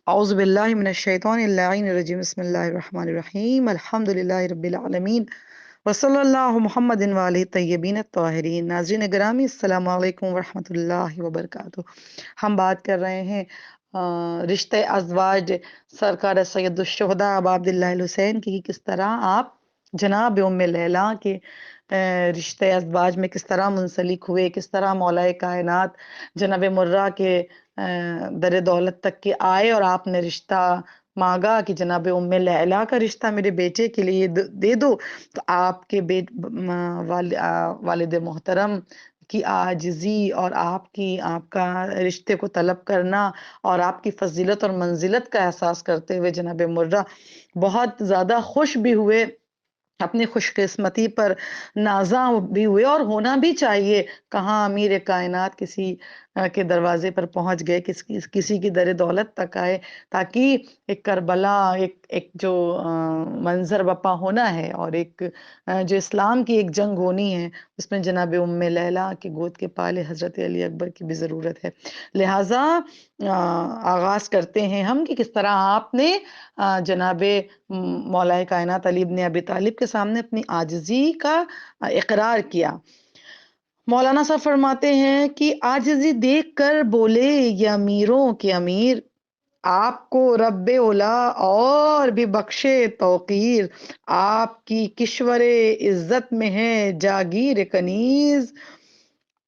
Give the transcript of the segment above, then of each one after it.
اعوذ باللہ من الشیطان اللعین الرجیم بسم اللہ الرحمن الرحیم الحمد للہ رب العالمین وصلی اللہ محمد وعلیہ طیبین الطاہرین۔ ناظرین گرامی السلام علیکم ورحمۃ اللہ وبرکاتہ۔ ہم بات کر رہے ہیں رشتہ ازواج سرکار سید الشہداء ابا عبداللہ الحسین کی، کس طرح آپ جناب ام لیلہ کے رشتہ ازواج میں کس طرح منسلک ہوئے، کس طرح مولا کائنات جناب مرہ کے در دولت تک کے آئے اور آپ نے رشتہ مانگا کہ جناب ام لیلہ کا رشتہ میرے بیٹے کے لیے دے دو، تو آپ کے والد محترم کی عاجزی اور آپ کا رشتے کو طلب کرنا اور آپ کی فضیلت اور منزلت کا احساس کرتے ہوئے جناب مرہ بہت زیادہ خوش بھی ہوئے، اپنی خوش قسمتی پر نازاں بھی ہوئے، اور ہونا بھی چاہیے۔ کہاں امیر کائنات کسی کے دروازے پر پہنچ گئے، کسی کی در دولت تک آئے، تاکہ ایک کربلا، ایک جو منظر بپا ہونا ہے اور ایک جو اسلام کی ایک جنگ ہونی ہے، اس میں جناب ام لیلہ کے گود کے پالے حضرت علی اکبر کی بھی ضرورت ہے۔ لہٰذا آغاز کرتے ہیں ہم کہ کس طرح آپ نے جناب مولا کائنات علی ابن ابی طالب کے سامنے اپنی عاجزی کا اقرار کیا۔ مولانا صاحب فرماتے ہیں کہ عاجزی دیکھ کر بولے یہ امیروں کے امیر، آپ کو رب اولا اور بھی بخشے توقیر، آپ کی کشور عزت میں ہے جاگیر کنیز،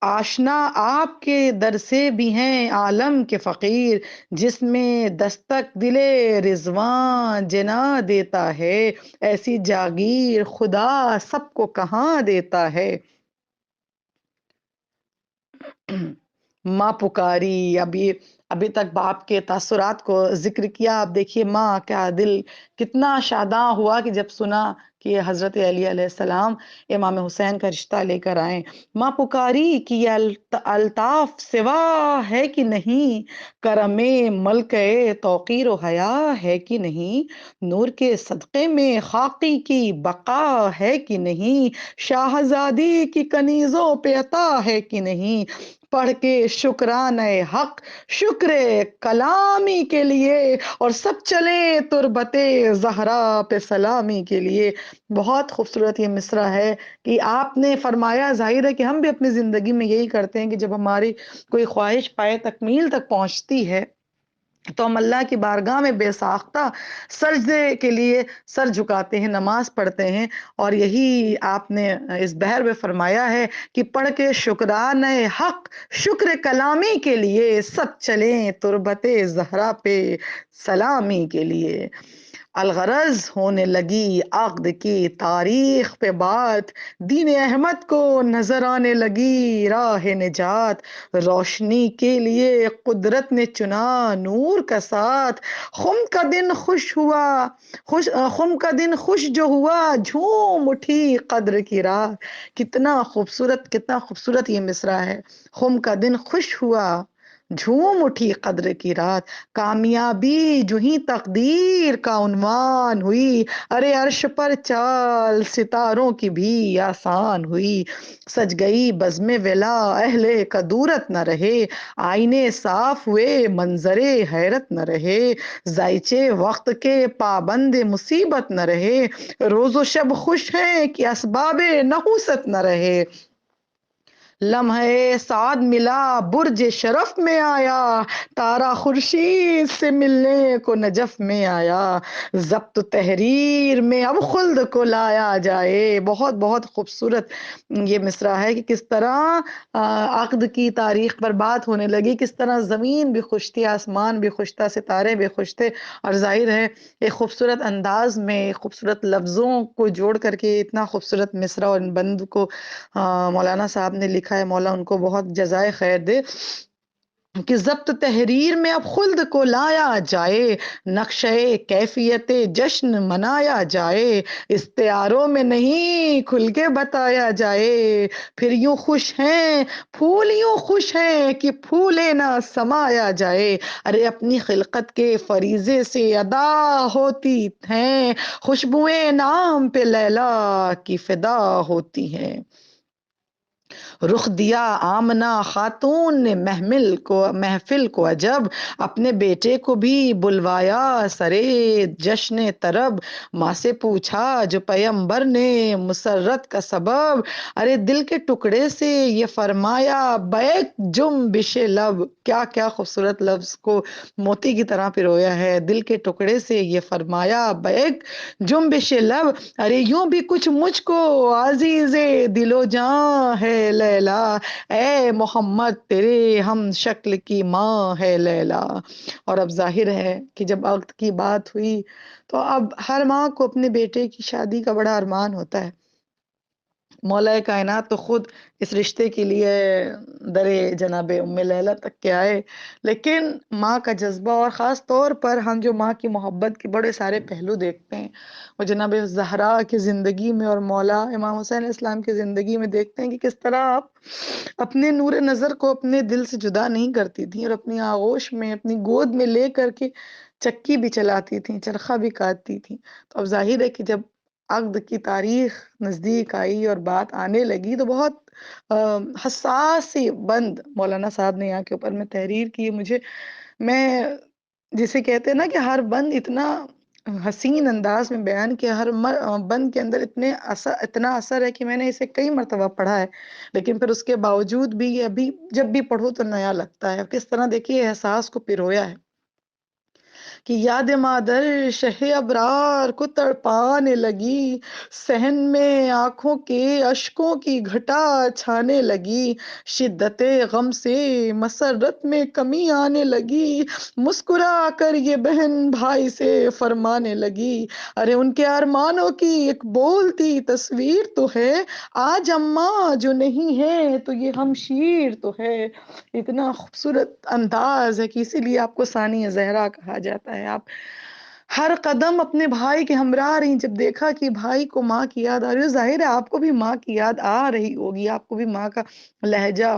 آشنا آپ کے در سے بھی ہیں عالم کے فقیر، جس میں دستک دل رضوان جنا دیتا ہے، ایسی جاگیر خدا سب کو کہاں دیتا ہے۔ ماں پکاری، ابھی تک باپ کے تاثرات کو ذکر کیا۔ آپ دیکھیے ماں کا دل کتنا شاداں ہوا کہ جب سنا کہ حضرت علی علیہ السلام امام حسین کا رشتہ لے کر آئیں۔ ماں پکاری کہ یہ الطاف سوا ہے کہ نہیں، کرم ملک توقیر و حیا ہے کہ نہیں، نور کے صدقے میں خاقی کی بقا ہے کہ نہیں، شاہزادی کی کنیزوں پہ عطا ہے کہ نہیں، پڑھ کے شکرانہ حق شکر کلامی کے لیے، اور سب چلیں تربت زہرا پہ سلامی کے لیے۔ بہت خوبصورت یہ مصرع ہے کہ آپ نے فرمایا، ظاہر ہے کہ ہم بھی اپنی زندگی میں یہی کرتے ہیں کہ جب ہماری کوئی خواہش پائے تکمیل تک پہنچتی ہے تو ہم اللہ کی بارگاہ میں بے ساختہ سجدے کے لیے سر جھکاتے ہیں، نماز پڑھتے ہیں، اور یہی آپ نے اس بحر میں فرمایا ہے کہ پڑھ کے شکرانہ حق شکر کلامی کے لیے، سب چلیں تربت زہرا پہ سلامی کے لیے۔ الغرض ہونے لگی عقد کی تاریخ پہ بات، دین احمد کو نظر آنے لگی راہ نجات، روشنی کے لیے قدرت نے چنا نور کا ساتھ، خم کا دن خوش جو ہوا جھوم اٹھی قدر کی رات۔ کتنا خوبصورت یہ مصرع ہے۔ خم کا دن خوش ہوا جھوم اٹھی قدر کی رات، کامیابی جو ہی تقدیر کا عنوان ہوئی، ارے عرش پر چال ستاروں کی بھی آسان ہوئی، سج گئی بزم ولا اہل کدورت نہ رہے، آئینے صاف ہوئے منظر حیرت نہ رہے، ذائچے وقت کے پابند مصیبت نہ رہے، روز و شب خوش ہیں کہ اسباب نحوست نہ رہے، لمحہ سعد ملا برج شرف میں آیا، تارا خورشید سے ملنے کو نجف میں آیا، ضبط تحریر میں اب خلد کو لایا جائے۔ بہت خوبصورت یہ مصرع ہے کہ کس طرح عقد کی تاریخ پر بات ہونے لگی، کس طرح زمین بھی خوش تھی، آسمان بھی خوش تھا، ستارے بھی خوش تھے، اور ظاہر ہے ایک خوبصورت انداز میں خوبصورت لفظوں کو جوڑ کر کے اتنا خوبصورت مصرع اور بند کو مولانا صاحب نے لکھا ہے، مولا ان کو بہت جزائے خیر دے، کہ ضبط تحریر میں اب خلد کو لایا جائے، نقشہ کیفیت جشن منایا جائے، استعاروں میں نہیں کھل کے بتایا جائے، پھر یوں خوش ہیں پھول یوں خوش ہیں کہ پھولے نہ سمایا جائے، ارے اپنی خلقت کے فریضے سے ادا ہوتی ہیں، خوشبوئیں نام پہ لیلا کی فدا ہوتی ہیں۔ رخ دیا آمنہ خاتون نے محفل کو عجب، اپنے بیٹے کو بھی بلوایا سرے جشن طرب، ماں سے پوچھا جو پیمبر نے مسرت کا سبب، ارے دل کے ٹکڑے سے یہ فرمایا بیک جنبش لب، کیا کیا خوبصورت لفظ کو موتی کی طرح پرویا ہے، دل کے ٹکڑے سے یہ فرمایا بیک جنبش لب، ارے یوں بھی کچھ مجھ کو عزیز دل و جاں ہے لیلا، اے محمد تیرے ہم شکل کی ماں ہے لیلا۔ اور اب ظاہر ہے کہ جب عقد کی بات ہوئی تو اب ہر ماں کو اپنے بیٹے کی شادی کا بڑا ارمان ہوتا ہے۔ مولا کائنات تو خود اس رشتے کے لیے در جناب ام لیلہ تک کے آئے، لیکن ماں کا جذبہ اور خاص طور پر ہم جو ماں کی محبت کے بڑے سارے پہلو دیکھتے ہیں وہ جناب زہرا کی زندگی میں اور مولا امام حسین علیہ السلام کی زندگی میں دیکھتے ہیں کہ کس طرح آپ اپنے نور نظر کو اپنے دل سے جدا نہیں کرتی تھیں اور اپنی آغوش میں اپنی گود میں لے کر کے چکی بھی چلاتی تھیں، چرخہ بھی کاٹتی تھیں۔ تو اب ظاہر ہے کہ جب عقد کی تاریخ نزدیک آئی اور بات آنے لگی تو بہت حساس سی بند مولانا صاحب نے یہاں کے اوپر میں تحریر کی، میں جسے کہتے ہیں نا کہ ہر بند اتنا حسین انداز میں بیان کیا، ہر بند کے اندر اتنا اثر ہے کہ میں نے اسے کئی مرتبہ پڑھا ہے، لیکن پھر اس کے باوجود بھی یہ ابھی جب بھی پڑھو تو نیا لگتا ہے۔ کس طرح دیکھیے احساس کو پرویا ہے کہ یاد مادر شہ ابرار کو تڑپانے لگی، صحن میں آنکھوں کے اشکوں کی گھٹا چھانے لگی، شدت غم سے مسرت میں کمی آنے لگی، مسکرا کر یہ بہن بھائی سے فرمانے لگی، ارے ان کے ارمانوں کی ایک بولتی تصویر تو ہے، آج اماں جو نہیں ہے تو یہ ہمشیر تو ہے۔ اتنا خوبصورت انداز ہے کہ اسی لیے آپ کو ثانی زہرا کہا جاتا ہے۔ آپ ہر قدم اپنے بھائی کے ہمراہ رہی، جب دیکھا کہ بھائی کو ماں کی یاد آ رہی ہے، ظاہر ہے آپ کو بھی ماں کی یاد آ رہی ہوگی، آپ کو بھی ماں کا لہجہ،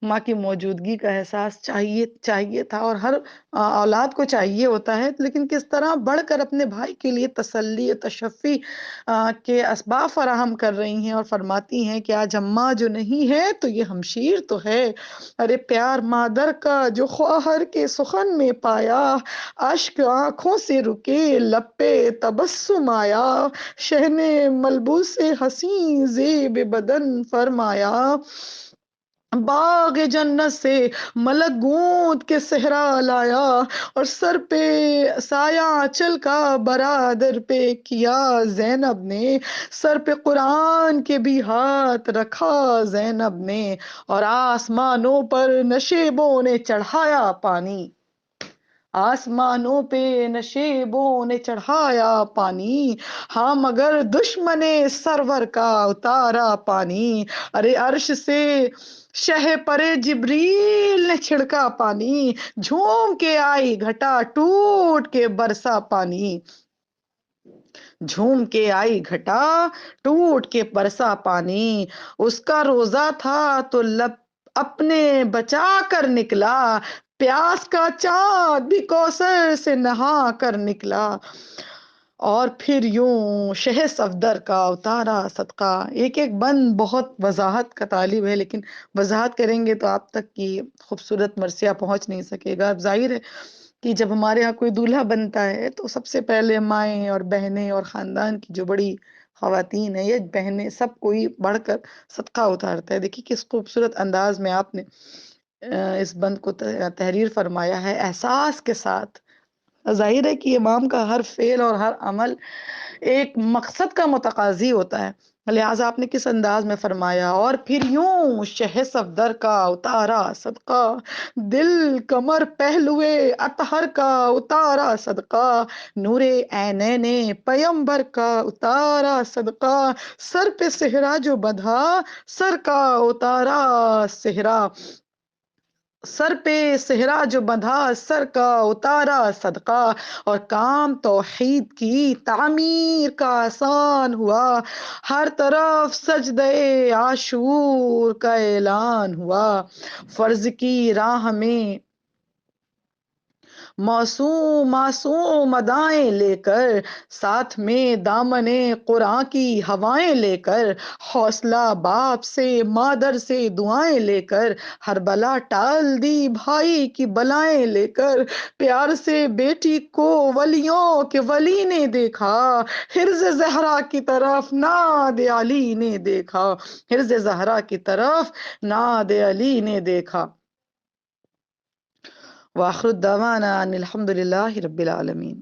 ماں کی موجودگی کا احساس چاہیے تھا، اور ہر اولاد کو چاہیے ہوتا ہے، لیکن کس طرح بڑھ کر اپنے بھائی کے لیے تسلی و تشفی کے اسباب فراہم کر رہی ہیں اور فرماتی ہیں کہ آج اماں جو نہیں ہے تو یہ ہمشیر تو ہے، ارے پیار مادر کا جو خواہر کے سخن میں پایا، اشک آنکھوں سے رکے لب پہ تبسم آیا، شہن ملبوس حسین زیب بدن فرمایا، باغ جنت سے ملک گونت کے صحرا لایا، اور سر پہ سایہ چل کا برادر پہ کیا، زینب نے سر پہ قرآن کے بھی ہاتھ رکھا زینب نے، اور آسمانوں پر نشیبوں نے چڑھایا پانی، آسمانوں پہ نشیبوں نے چڑھایا پانی، ہاں مگر دشمن سرور کا اتارا پانی، ارے عرش سے شہ پر جبریل نے چھڑکا پانی، جھوم کے آئی گھٹا ٹوٹ کے برسا پانی، جھوم کے آئی گھٹا ٹوٹ کے برسا پانی، اس کا روزہ تھا تو لب اپنے بچا کر نکلا، پیاس کا چاند بھی کوثر سے نہا کر نکلا، اور پھر یوں شہ صفدر کا اتارا صدقہ۔ ایک ایک بند بہت وضاحت کا طالب ہے، لیکن وضاحت کریں گے تو آپ تک کی خوبصورت مرثیہ پہنچ نہیں سکے گا۔ اب ظاہر ہے کہ جب ہمارے ہاں کوئی دولہا بنتا ہے تو سب سے پہلے مائیں اور بہنیں اور خاندان کی جو بڑی خواتین ہیں، یہ بہنیں سب کوئی بڑھ کر صدقہ اتارتا ہے۔ دیکھیے کس خوبصورت انداز میں آپ نے اس بند کو تحریر فرمایا ہے، احساس کے ساتھ۔ ظاہر ہے کہ امام کا ہر فعل اور ہر عمل ایک مقصد کا متقاضی ہوتا ہے، لہٰذا آپ نے کس انداز میں فرمایا، اور پھر یوں شہ صفدر کا اتارا صدقہ، دل کمر پہلوے اطہر کا اتارا صدقہ، نور عینین پیمبر کا اتارا صدقہ، سر پہ صحرا جو بندھا سر کا اتارا صحرا، سر پہ صحرا جو بندھا سر کا اتارا صدقہ، اور کام توحید کی تعمیر کا آسان ہوا، ہر طرف سجدے عاشور کا اعلان ہوا، فرض کی راہ میں معصوم معصوم ادائیں لے کر، ساتھ میں دامن قرآن کی ہوائیں لے کر، حوصلہ باپ سے مادر سے دعائیں لے کر، ہر بلا ٹال دی بھائی کی بلائیں لے کر، پیار سے بیٹی کو ولیوں کے ولی نے دیکھا، حرز زہرا کی طرف ناد علی نے دیکھا، حرز زہرا کی طرف ناد علی نے دیکھا۔ وآخر الدعوانا ان الحمد للہ رب العالمین۔